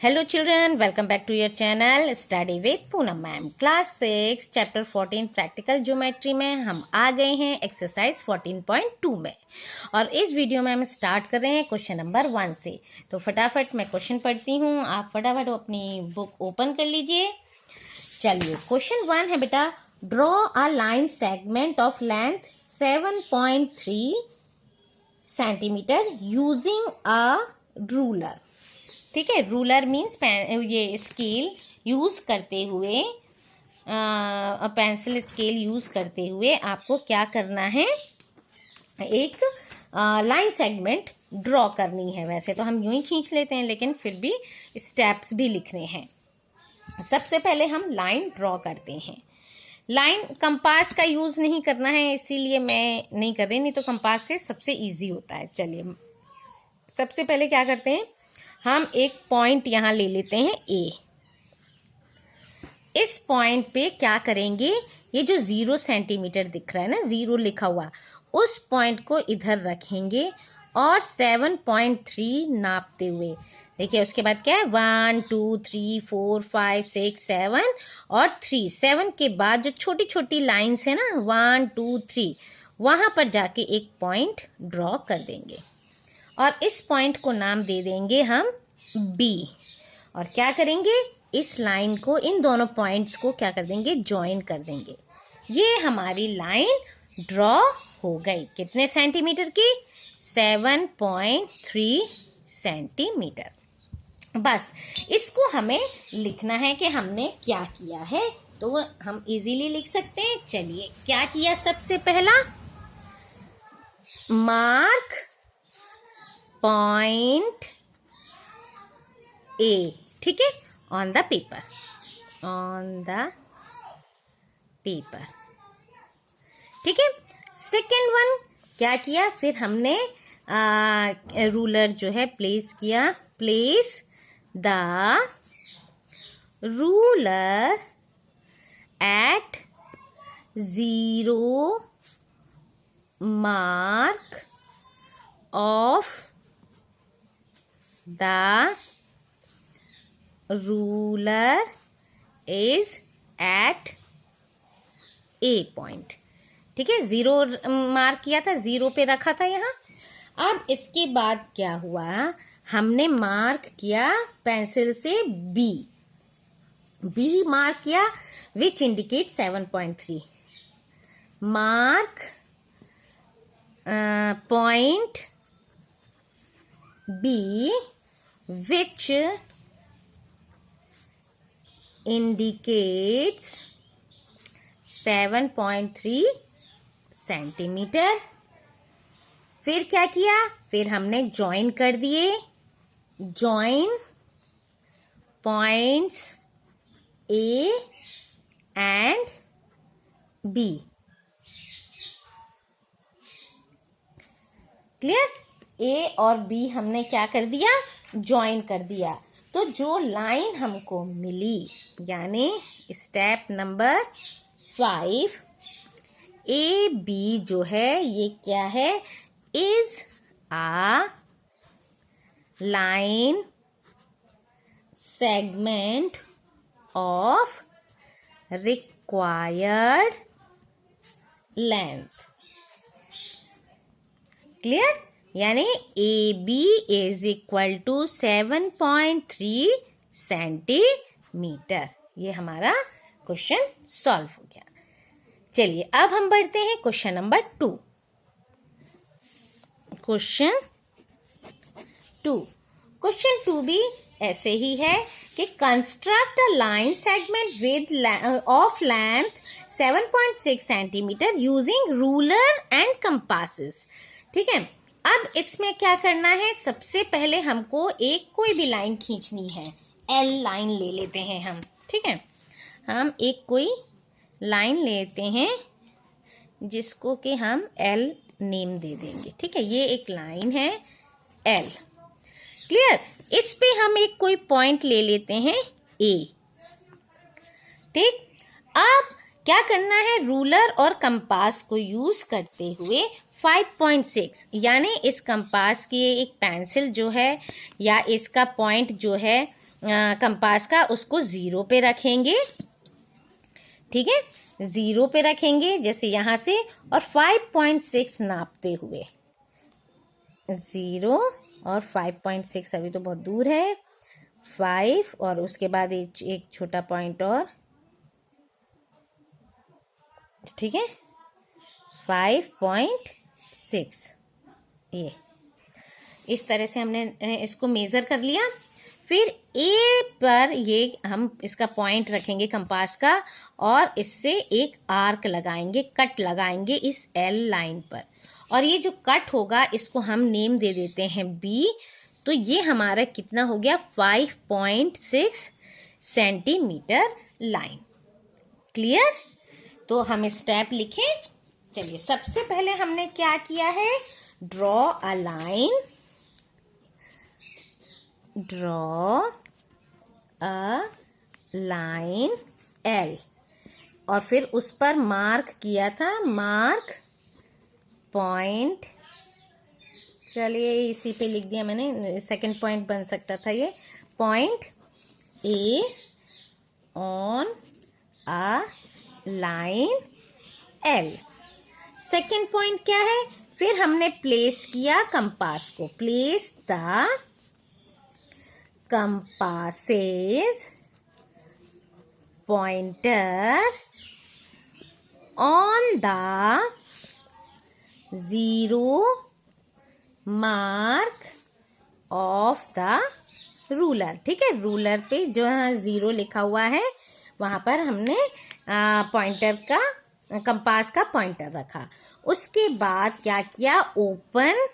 Hello children, welcome back to your channel Study with Poonam Ma'am. Class 6 Chapter 14 Practical Geometry में हम आ गए हैं exercise 14.2 में और इस वीडियो में हम स्टार्ट कर रहे हैं क्वेश्चन नंबर 1 से। तो फटाफट मैं क्वेश्चन पढ़ती हूँ, आप फटाफट अपनी बुक ओपन कर लीजिए। चलिए क्वेश्चन 1 है बेटा, draw a line segment of length 7.3 centimetre using a ruler. ठीक है, रूलर मीन्स ये स्केल यूज करते हुए, पेंसिल स्केल यूज करते हुए आपको क्या करना है, एक लाइन सेगमेंट ड्रॉ करनी है। वैसे तो हम यूं ही खींच लेते हैं, लेकिन फिर भी स्टेप्स भी लिखने हैं। सबसे पहले हम लाइन ड्रॉ करते हैं। लाइन कंपास का यूज नहीं करना है, इसीलिए मैं नहीं कर रही, नहीं तो कंपास से सबसे इजी होता है। चलिए सबसे पहले क्या करते हैं, हम एक पॉइंट यहां ले लेते हैं ए। इस पॉइंट पे क्या करेंगे, ये जो 0 सेंटीमीटर दिख रहा है ना, 0 लिखा हुआ, उस पॉइंट को इधर रखेंगे और 7.3 नापते हुए, देखिए उसके बाद क्या है, 1 2 3 4 5 6 7 और 3, 7 के बाद जो छोटी छोटी लाइन्स है ना, 1 2 3, वहां पर जाके एक पॉइंट ड्रॉ कर देंगे और इस पॉइंट को नाम दे देंगे हम बी। और क्या करेंगे, इस लाइन को, इन दोनों पॉइंट्स को क्या कर देंगे, ज्वाइन कर देंगे। ये हमारी लाइन ड्रॉ हो गई। कितने सेंटीमीटर की, 7.3 सेंटीमीटर। बस इसको हमें लिखना है कि हमने क्या किया है, तो हम इजीली लिख सकते हैं। चलिए क्या किया, सबसे पहला मार्क पॉइंट ए, ठीक है, ऑन द पेपर, ठीक है। सेकेंड वन क्या किया, फिर हमने रूलर जो है प्लेस किया, place the ruler at 0 mark of the ruler is at a point. ठीक है, 0 मार्क किया था, 0 पे रखा था यहाँ। अब इसके बाद क्या हुआ, हमने मार्क किया पेंसिल से बी मार्क किया, which indicate 7.3। Mark point B which indicates 7.3 centimetre. फिर क्या किया, फिर हमने ज्वाइन कर दिए, join points A and B. Clear, A और बी हमने क्या कर दिया, ज्वाइन कर दिया। तो जो लाइन हमको मिली, यानी स्टेप नंबर 5, ए बी जो है, ये क्या है, is a line segment of required length. Clear, यानी A B is equal to 7.3 centimetre. ये हमारा क्वेश्चन सॉल्व हो गया। चलिए अब हम बढ़ते हैं क्वेश्चन नंबर 2। क्वेश्चन 2 भी ऐसे ही है कि construct a line segment with of length 7.6 centimetre using ruler and compasses. ठीक है, अब इसमें क्या करना है, सबसे पहले हमको एक कोई भी लाइन खींचनी है, एल लाइन ले लेते हैं हम। ठीक है, हम एक कोई लाइन लेते हैं जिसको कि हम एल नेम दे देंगे। ठीक है, ये एक लाइन है एल। क्लियर, इस पे हम एक कोई पॉइंट ले लेते हैं ए। ठीक, अब क्या करना है, रूलर और कंपास को यूज करते हुए 5.6, यानी इस कंपास की एक पेंसिल जो है या इसका पॉइंट जो है कंपास का उसको 0 पे रखेंगे, ठीक है, 0 पे रखेंगे जैसे यहाँ से, और 5.6 नापते हुए, 0 और 5.6, अभी तो बहुत दूर है, 5 और उसके बाद एक छोटा पॉइंट और, ठीक है, 5.6, ये इस तरह से हमने इसको मेज़र कर लिया। फिर ए पर ये हम इसका पॉइंट रखेंगे कंपास का, और इससे एक आर्क लगाएंगे, कट लगाएंगे इस एल लाइन पर, और ये जो कट होगा इसको हम नेम दे देते हैं बी। तो ये हमारा कितना हो गया, 5.6 सेंटीमीटर लाइन। क्लियर? तो हम स्टेप लिखें। चलिए, सबसे पहले हमने क्या किया है, draw a line, draw a line L, और फिर उस पर मार्क किया था, मार्क पॉइंट, चलिए इसी पे लिख दिया मैंने, सेकंड पॉइंट बन सकता था ये, point A on a line L. Second point क्या है, फिर हमने प्लेस किया कंपास को, place the compasses pointer on the 0 mark of the ruler। ठीक है, रूलर पे जो 0 लिखा हुआ है वहां पर हमने पॉइंटर का, कंपास का पॉइंटर रखा। उसके बाद क्या किया, ओपन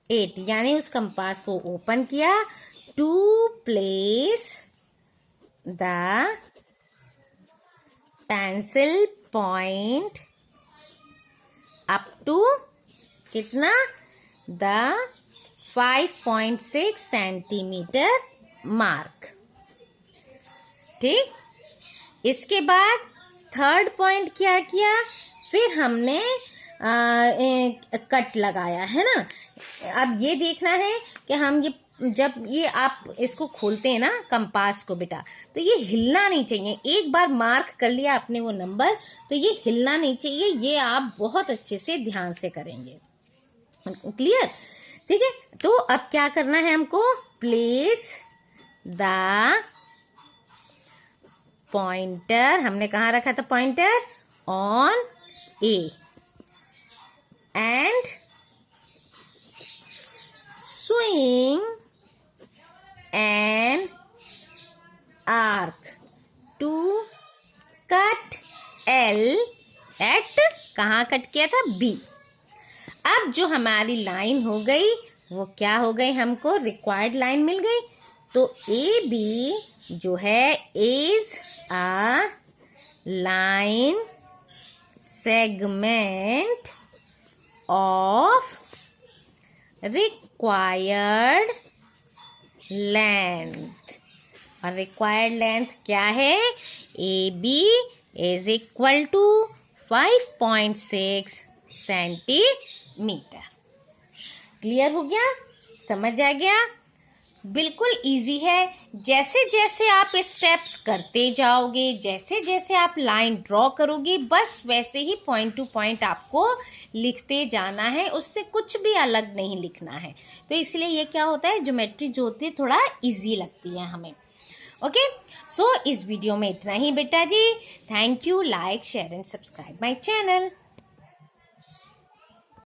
8, यानी उस कंपास को ओपन किया, to place the pencil point up to कितना, द 5.6 सेंटीमीटर मार्क। ठीक, इसके बाद थर्ड पॉइंट क्या किया, फिर हमने कट लगाया है ना। अब ये देखना है कि हम ये, जब ये आप इसको खोलते हैं ना कंपास को बेटा, तो ये हिलना नहीं चाहिए। एक बार मार्क कर लिया आपने वो नंबर, तो ये हिलना नहीं चाहिए। ये आप बहुत अच्छे से ध्यान से करेंगे। क्लियर? ठीक है, तो अब क्या करना है हमको, प्लेस द पॉइंटर, हमने कहाँ रखा था pointer, on A, and swing an arc to cut L at, कहाँ कट किया था, B। अब जो हमारी लाइन हो गई वो क्या हो गई, हमको रिक्वायर्ड लाइन मिल गई। तो ए बी जो है is a line segment of required length, और required length क्या है, AB is equal to 5.6 centimetre. Clear हो गया, समझ आ गया? बिल्कुल इजी है। जैसे जैसे आप स्टेप्स करते जाओगे, जैसे जैसे आप लाइन ड्रॉ करोगे, बस वैसे ही पॉइंट टू पॉइंट आपको लिखते जाना है, उससे कुछ भी अलग नहीं लिखना है। तो इसलिए ये क्या होता है, ज्योमेट्री जो होती है थोड़ा इजी लगती है हमें। ओके, सो इस वीडियो में इतना ही बेटा जी। Thank you. Like, share and subscribe my channel.